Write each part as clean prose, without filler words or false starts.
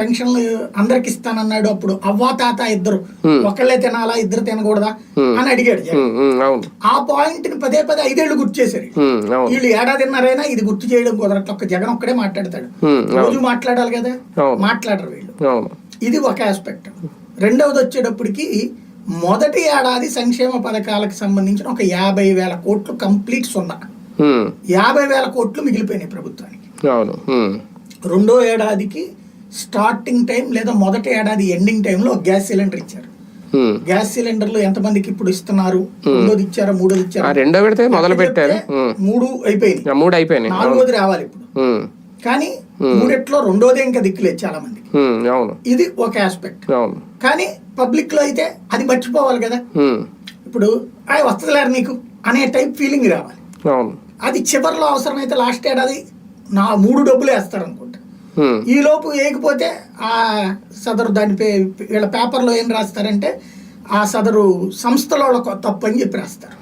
పెన్షన్లు అందరికి ఇస్తానన్నాడు. అప్పుడు అవ్వా తాత ఇద్దరు ఒకళ్ళే తినాలా ఇద్దరు తినకూడదా అని అడిగాడు జగన్. ఆ పాయింట్ ని పదే పదే 5 ఏళ్లు గుర్తు చేశారు. వీళ్ళు ఏడాదిన్నరైనా ఇది గుర్తు చేయడం కుదరట్ల. ఒక్క జగన్ ఒక్కడే మాట్లాడతాడు, రోజు మాట్లాడాలి కదా, మాట్లాడరు వీళ్ళు. ఇది ఒక ఆస్పెక్ట్. రెండవది వచ్చేటప్పటికి మొదటి ఏడాది సంక్షేమ పథకాలకు సంబంధించిన ఒక 50,000 కోట్లు కంప్లీట్ సున్నా, 50,000 కోట్లు మిగిలిపోయినాయి ప్రభుత్వానికి. రెండో ఏడాదికి స్టార్టింగ్ టైం లేదా మొదటి ఏడాది ఎండింగ్ టైంలో గ్యాస్ సిలిండర్ ఇచ్చారు. గ్యాస్ సిలిండర్లు ఎంతమందికి ఇప్పుడు ఇస్తున్నారు? రెండోది ఇచ్చారా, మూడోది ఇచ్చారా? రెండో విడత మొదలు పెట్టారు, 3 అయిపోయినాయి, 4వది రావాలి ఇప్పుడు. కానీ 3 రెండోదే ఇంకా దిక్కులేదు చాలా మందికి. ఇది ఒక ఆస్పెక్ట్. కానీ పబ్లిక్ లో అయితే అది మర్చిపోవాలి కదా. ఇప్పుడు అవి వస్తుందిలేరు నీకు అనే టైప్ ఫీలింగ్ రావాలి. అది చివరిలో అవసరమైతే లాస్ట్ ఏడాది 3 డబ్బులు వేస్తారు అనుకుంటా. ఈ లోపు వేయకపోతే ఆ సదరు దాని వీళ్ళ పేపర్లో ఏం రాస్తారంటే ఆ సదరు సంస్థల తప్పు అని చెప్పి రాస్తారు.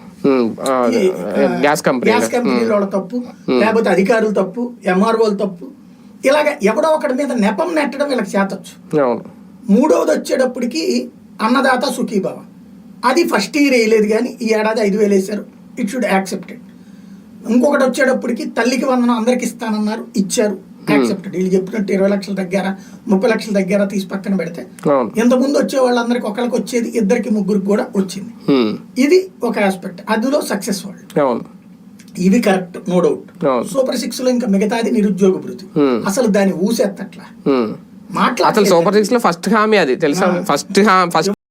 గ్యాస్ కంపెనీల వాళ్ళ తప్పు, లేకపోతే అధికారులు తప్పు, ఎంఆర్ఓల తప్పు, ఇలాగ ఎవడో ఒకటి మీద నెపం నెట్టడం వీళ్ళకి చేతొచ్చు. మూడవది వచ్చేటప్పటికి అన్నదాత సుఖీభవ, అది ఫస్ట్ ఇయర్ వేయలేదు కానీ ఈ ఏడాది 5,000 వేశారు. It should accepted. ఇంకొకటి వచ్చేటప్పటికి తల్లికి వందనం అందరికి ఇస్తానన్నారు, ఇచ్చారు, యాక్సెప్టెడ్. వీళ్ళు చెప్పినట్టు 20 లక్షలు తగ్గారా, 30 లక్షలు తగ్గారా తీసి పక్కన పెడితే ఇంతకుముందు వచ్చే వాళ్ళందరికి ఒకరికి వచ్చేది 2, 3 కూడా వచ్చింది. ఇది ఒక ఆస్పెక్ట్, అందులో సక్సెస్ వాళ్ళు. ఇవి కరెక్ట్, నో డౌట్. సూపర్ 6 లో ఇంకా మిగతాది నిరుద్యోగ భృతి, అసలు దాన్ని ఊసెత్తట్లా మాట్లాడాలి. సూపర్ 6 లో ఫస్ట్ హామీ అది తెలుసా, ఫస్ట్